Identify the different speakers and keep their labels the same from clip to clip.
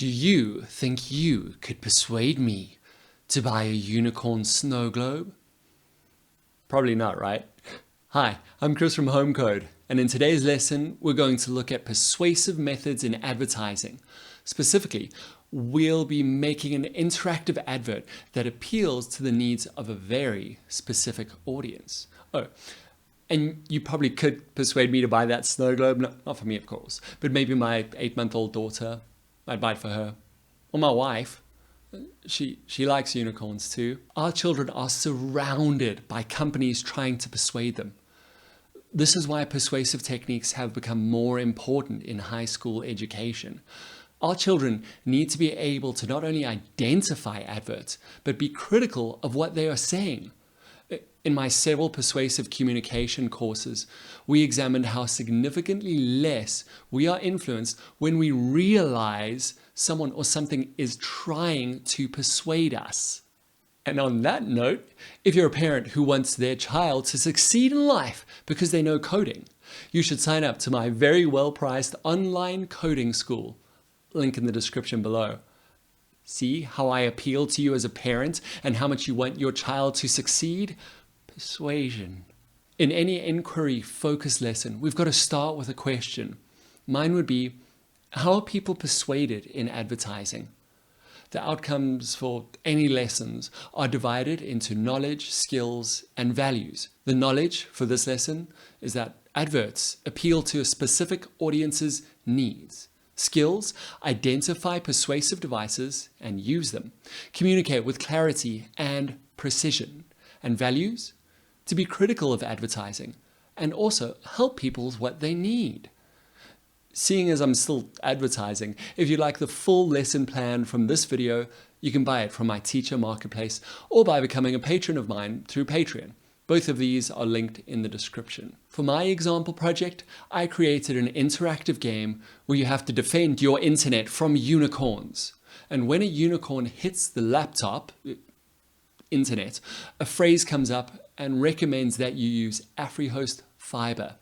Speaker 1: Do you think you could persuade me to buy a unicorn snow globe? Probably not, right? Hi, I'm Chris from homeCode, and in today's lesson, we're going to look at persuasive methods in advertising. Specifically, we'll be making an interactive advert that appeals to the needs of a very specific audience. Oh, and you probably could persuade me to buy that snow globe, not for me, of course, but maybe my 8-month-old daughter. I'd buy it for her. Or my wife. She likes unicorns too. Our children are surrounded by companies trying to persuade them. This is why persuasive techniques have become more important in high school education. Our children need to be able to not only identify adverts, but be critical of what they are saying. In my several persuasive communication courses, we examined how significantly less we are influenced when we realize someone or something is trying to persuade us. And on that note, if you're a parent who wants their child to succeed in life because they know coding, you should sign up to my very well-priced online coding school. Link in the description below. See how I appeal to you as a parent and how much you want your child to succeed? Persuasion. In any inquiry-focused lesson, we've got to start with a question. Mine would be, how are people persuaded in advertising? The outcomes for any lessons are divided into knowledge, skills, and values. The knowledge for this lesson is that adverts appeal to a specific audience's needs. Skills, identify persuasive devices and use them. Communicate with clarity and precision. And values, to be critical of advertising and also help people with what they need. Seeing as I'm still advertising, if you'd like the full lesson plan from this video, you can buy it from my teacher marketplace or by becoming a patron of mine through Patreon. Both of these are linked in the description. For my example project, I created an interactive game where you have to defend your internet from unicorns. And when a unicorn hits the laptop, internet, a phrase comes up and recommends that you use AfriHost Fiber.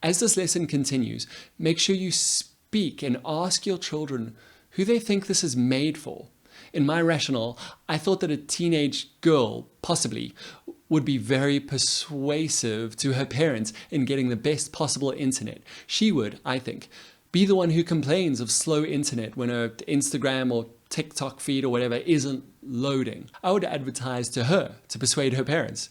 Speaker 1: As this lesson continues, make sure you speak and ask your children who they think this is made for. In my rationale, I thought that a teenage girl, possibly, would be very persuasive to her parents in getting the best possible internet. She would, I think, be the one who complains of slow internet when her Instagram or TikTok feed or whatever isn't loading. I would advertise to her to persuade her parents.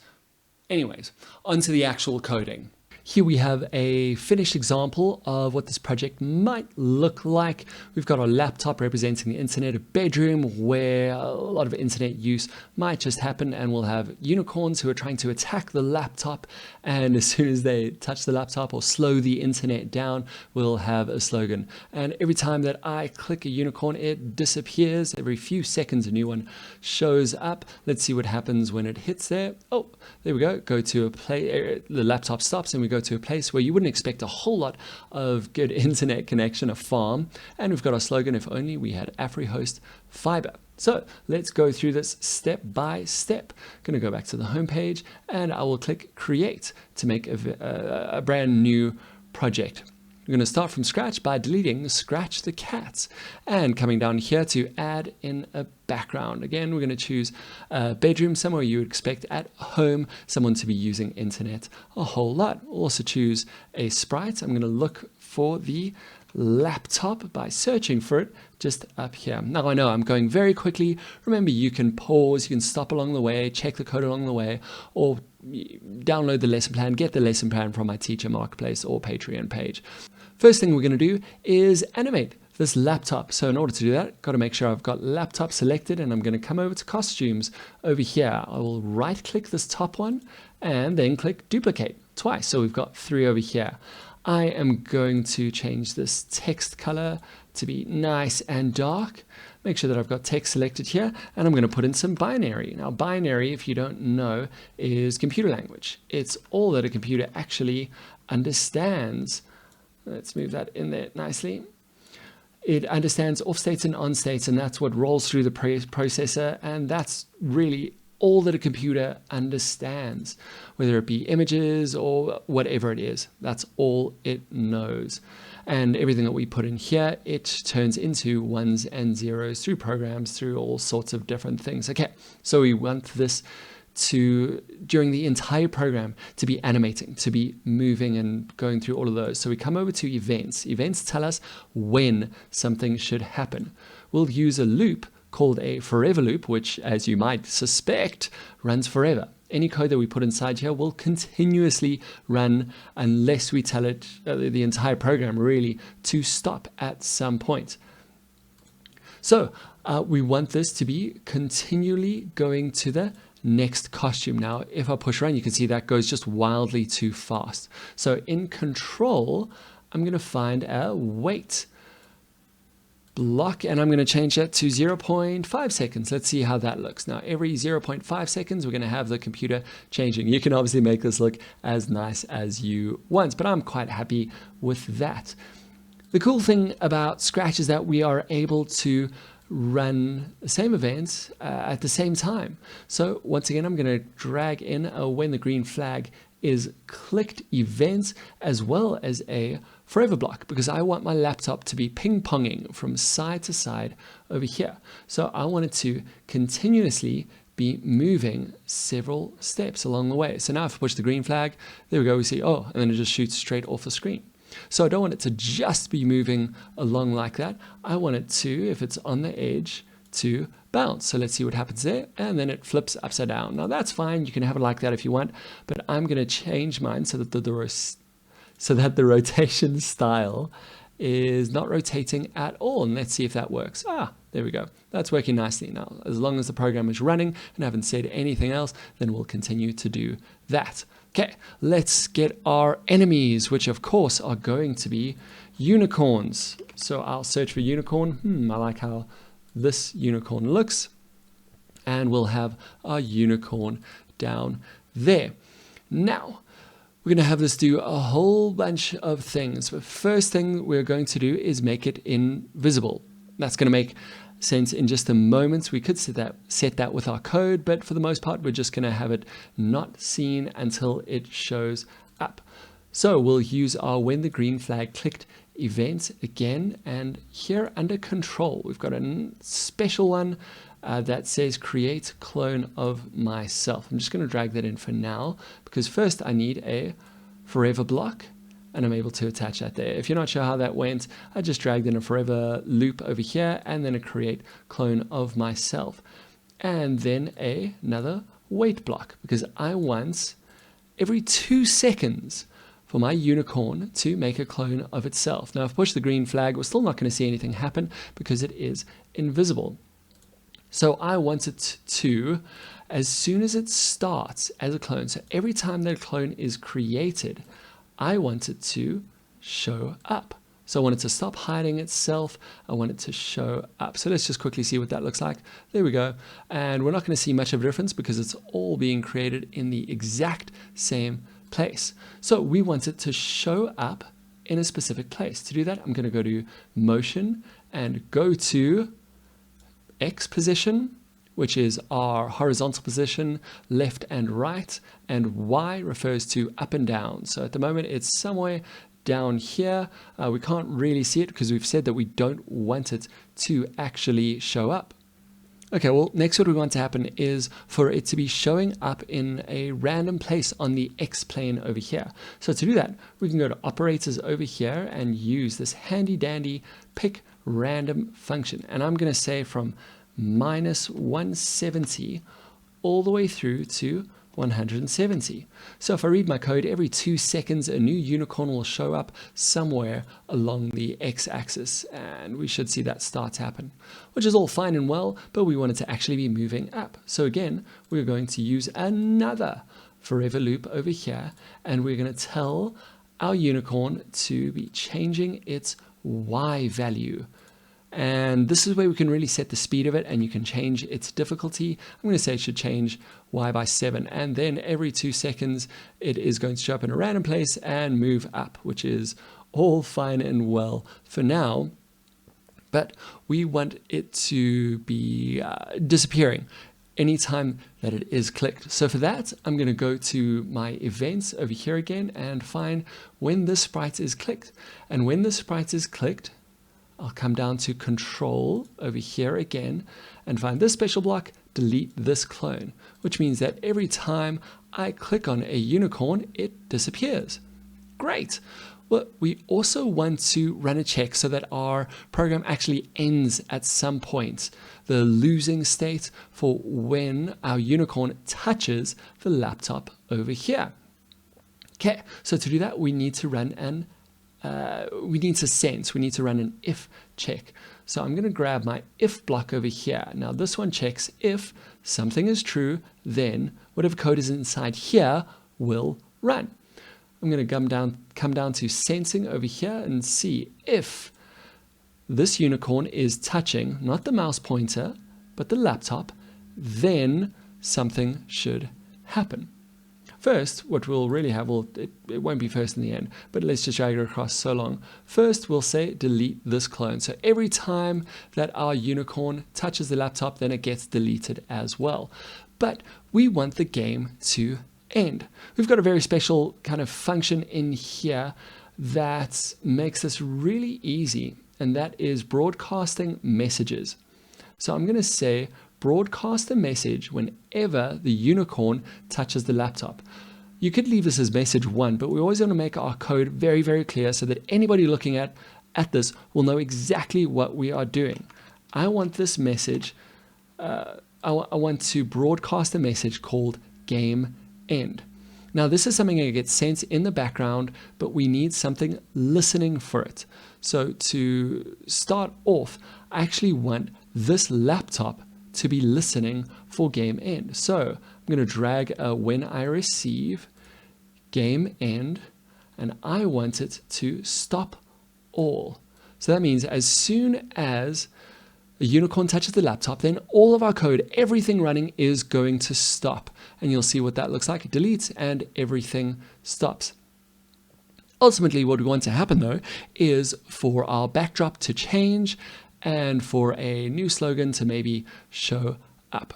Speaker 1: Anyways, onto the actual coding. Here we have a finished example of what this project might look like. We've got our laptop representing the internet, a bedroom where a lot of internet use might just happen, and we'll have unicorns who are trying to attack the laptop, and as soon as they touch the laptop or slow the internet down, we'll have a slogan. And every time that I click a unicorn, it disappears. Every few seconds a new one shows up. Let's see what happens when it hits there. Oh, there we go. Go to a play, the laptop stops and we go to a place where you wouldn't expect a whole lot of good internet connection, a farm. And we've got our slogan, if only we had AfriHost Fiber. So let's go through this step by step. I'm going to go back to the home page and I will click create to make a brand new project. We're going to start from scratch by deleting Scratch the Cats and coming down here to add in a background. Again, we're going to choose a bedroom, somewhere you would expect at home someone to be using internet a whole lot. We'll also choose a sprite. I'm going to look for the laptop by searching for it just up here. Now I know I'm going very quickly. Remember, you can pause, you can stop along the way, check the code along the way, or download the lesson plan, get the lesson plan from my teacher marketplace or Patreon page. First thing we're going to do is animate this laptop. So in order to do that, got to make sure I've got laptop selected, and I'm going to come over to costumes over here. I will right click this top one and then click duplicate twice. So we've got 3 over here. I am going to change this text color to be nice and dark. Make sure that I've got text selected here, and I'm going to put in some binary. Now, binary, if you don't know, is computer language. It's all that a computer actually understands. Let's move that in there nicely. It understands off states and on states, and that's what rolls through the processor, and that's really all that a computer understands, whether it be images or whatever it is. That's all it knows. And everything that we put in here, it turns into ones and zeros through programs, through all sorts of different things. Okay, so we want this to, during the entire program, to be animating, to be moving and going through all of those. So we come over to events. Events tell us when something should happen. We'll use a loop called a forever loop, which, as you might suspect, runs forever. Any code that we put inside here will continuously run unless we tell it, the entire program really, to stop at some point. So we want this to be continually going to the next costume. Now, if I push run, you can see that goes just wildly too fast. So in control, I'm going to find a wait block, and I'm going to change that to 0.5 seconds. Let's see how that looks. Now, every 0.5 seconds, we're going to have the computer changing. You can obviously make this look as nice as you want, but I'm quite happy with that. The cool thing about Scratch is that we are able to run the same events at the same time. So once again, I'm going to drag in a when the green flag is clicked event as well as a forever block, because I want my laptop to be ping-ponging from side to side over here. So I want it to continuously be moving several steps along the way. So now if I push the green flag, there we go, we see, oh, and then it just shoots straight off the screen. So I don't want it to just be moving along like that. I want it to, if it's on the edge, to bounce. So let's see what happens there. And then it flips upside down. Now that's fine. You can have it like that if you want, but I'm going to change mine so that the rotation style is not rotating at all. And let's see if that works. Ah, there we go. That's working nicely. Now, as long as the program is running and I haven't said anything else, then we'll continue to do that. Okay, let's get our enemies, which of course are going to be unicorns. So I'll search for unicorn. I like how this unicorn looks. And we'll have our unicorn down there. Now, we're going to have this do a whole bunch of things. The first thing we're going to do is make it invisible. That's going to make sense in just a moment. We could set that with our code, but for the most part, we're just going to have it not seen until it shows up. So we'll use our when the green flag clicked event again, and here under control, we've got a special one that says create clone of myself. I'm just going to drag that in for now, because first I need a forever block, and I'm able to attach that there. If you're not sure how that went, I just dragged in a forever loop over here, and then a create clone of myself, and then another wait block, because I want every 2 seconds for my unicorn to make a clone of itself. Now, if I push the green flag, we're still not going to see anything happen because it is invisible. So I want it to, as soon as it starts as a clone, so every time that clone is created, I want it to show up. So I want it to stop hiding itself. I want it to show up. So let's just quickly see what that looks like. There we go. And we're not going to see much of a difference because it's all being created in the exact same place. So we want it to show up in a specific place. To do that, I'm going to go to motion and go to X position, which is our horizontal position, left and right, and Y refers to up and down. So at the moment, it's somewhere down here. We can't really see it because we've said that we don't want it to actually show up. Okay, well, next what we want to happen is for it to be showing up in a random place on the X plane over here. So to do that, we can go to operators over here and use this handy dandy pick random function. And I'm going to say from -170 all the way through to 170. So if I read my code, every 2 seconds a new unicorn will show up somewhere along the x-axis, and we should see that start to happen, which is all fine and well, but we want it to actually be moving up. So again, we're going to use another forever loop over here, and we're going to tell our unicorn to be changing its y value. And this is where we can really set the speed of it, and you can change its difficulty. I'm going to say it should change y by 7, and then every 2 seconds it is going to show up in a random place and move up, which is all fine and well for now. But we want it to be disappearing anytime that it is clicked. So for that, I'm going to go to my events over here again and find when this sprite is clicked. And when the sprite is clicked, I'll come down to control over here again and find this special block, delete this clone, which means that every time I click on a unicorn, it disappears. Great. Well, we also want to run a check so that our program actually ends at some point, the losing state for when our unicorn touches the laptop over here. Okay, so to do that, we need to run an we need to run an if check. So I'm going to grab my if block over here. Now this one checks if something is true, then whatever code is inside here will run. I'm going to come down to sensing over here and see if this unicorn is touching not the mouse pointer, but the laptop, then something should happen. First, what we'll really have, it won't be first in the end, but let's just drag it across so long. First, we'll say delete this clone. So every time that our unicorn touches the laptop, then it gets deleted as well. But we want the game to end. We've got a very special kind of function in here that makes this really easy, and that is broadcasting messages. So I'm going to say broadcast a message whenever the unicorn touches the laptop. You could leave this as message 1, but we always want to make our code very, very clear so that anybody looking at this will know exactly what we are doing. I want this message, I want to broadcast a message called game end. Now this is something that gets sent in the background, but we need something listening for it. So to start off, I actually want this laptop to be listening for game end. So I'm going to drag when I receive game end, and I want it to stop all. So that means as soon as a unicorn touches the laptop, then all of our code, everything running is going to stop. And you'll see what that looks like. It deletes and everything stops. Ultimately, what we want to happen though is for our backdrop to change and for a new slogan to maybe show up.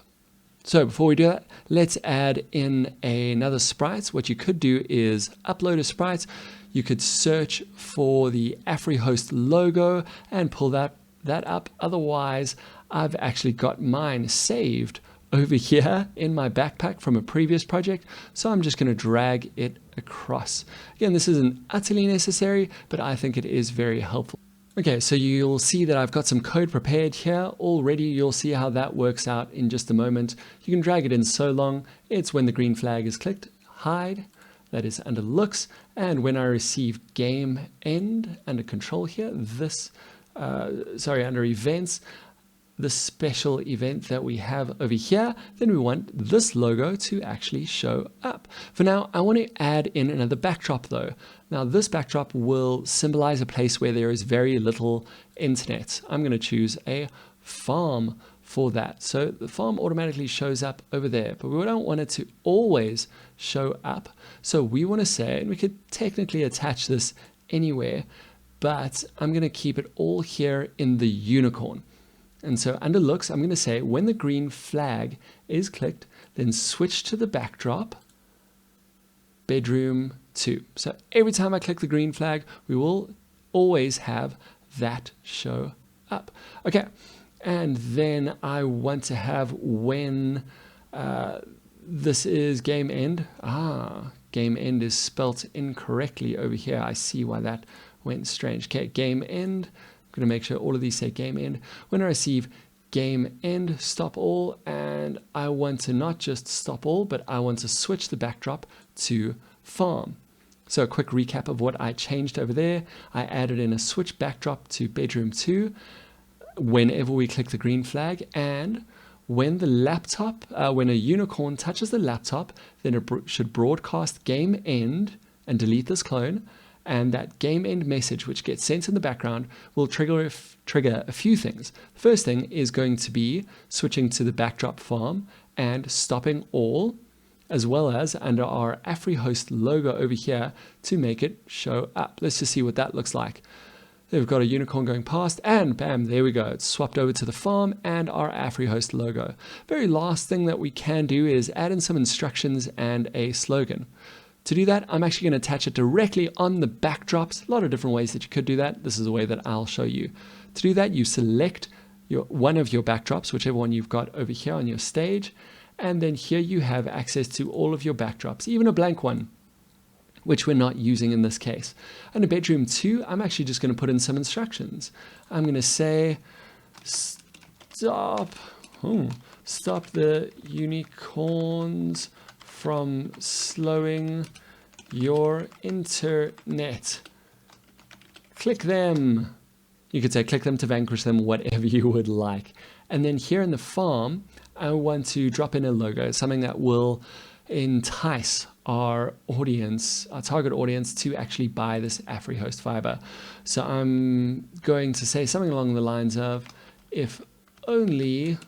Speaker 1: So before we do that, let's add in another sprite. What you could do is upload a sprite. You could search for the AfriHost logo and pull that up. Otherwise, I've actually got mine saved over here in my backpack from a previous project. So I'm just going to drag it across. Again, this isn't utterly necessary, but I think it is very helpful. Okay, so you'll see that I've got some code prepared here already. You'll see how that works out in just a moment. You can drag it in so long. It's when the green flag is clicked, hide, that is under looks, and when I receive game end under control here, under events, the special event that we have over here, then we want this logo to actually show up. For now, I want to add in another backdrop though. Now this backdrop will symbolize a place where there is very little internet. I'm going to choose a farm for that. So the farm automatically shows up over there, but we don't want it to always show up. So we want to say, and we could technically attach this anywhere, but I'm going to keep it all here in the unicorn. And so under looks, I'm going to say when the green flag is clicked, then switch to the backdrop, bedroom 2. So every time I click the green flag, we will always have that show up. Okay, and then I want to have when this is game end. Game end is spelt incorrectly over here. I see why that went strange. Okay, game end. I'm going to make sure all of these say game end. When I receive game end, stop all, and I want to not just stop all, but I want to switch the backdrop to farm. So a quick recap of what I changed over there. I added in a switch backdrop to bedroom 2 whenever we click the green flag, and when the laptop, when a unicorn touches the laptop, then it should broadcast game end and delete this clone. And that game end message, which gets sent in the background, will trigger a few things. The first thing is going to be switching to the backdrop farm and stopping all, as well as under our AfriHost logo over here to make it show up. Let's just see what that looks like. They've got a unicorn going past, and bam, there we go. It's swapped over to the farm and our AfriHost logo. Very last thing that we can do is add in some instructions and a slogan. To do that, I'm actually going to attach it directly on the backdrops. A lot of different ways that you could do that. This is a way that I'll show you. To do that, you select one of your backdrops, whichever one you've got over here on your stage, and then here you have access to all of your backdrops, even a blank one, which we're not using in this case. Under bedroom 2, I'm actually just going to put in some instructions. I'm going to say, stop the unicorns from slowing your internet. Click them. You could say click them to vanquish them, whatever you would like. And then here in the farm, I want to drop in a logo, something that will entice our audience, our target audience, to actually buy this AfriHost fiber. So I'm going to say something along the lines of, if only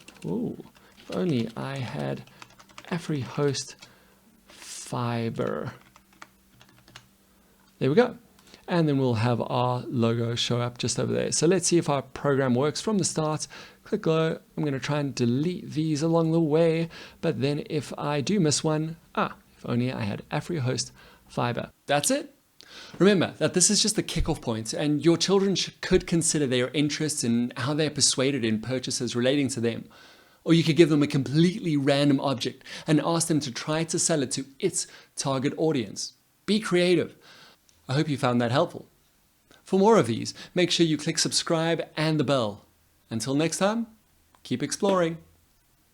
Speaker 1: I had AfriHost fiber. There we go. And then we'll have our logo show up just over there. So let's see if our program works from the start. Click go. I'm going to try and delete these along the way. But then if I do miss one, if only I had AfriHost fiber. That's it. Remember that this is just the kickoff point, and your children could consider their interests and how they're persuaded in purchases relating to them. Or you could give them a completely random object and ask them to try to sell it to its target audience. Be creative. I hope you found that helpful. For more of these, make sure you click subscribe and the bell. Until next time, keep exploring.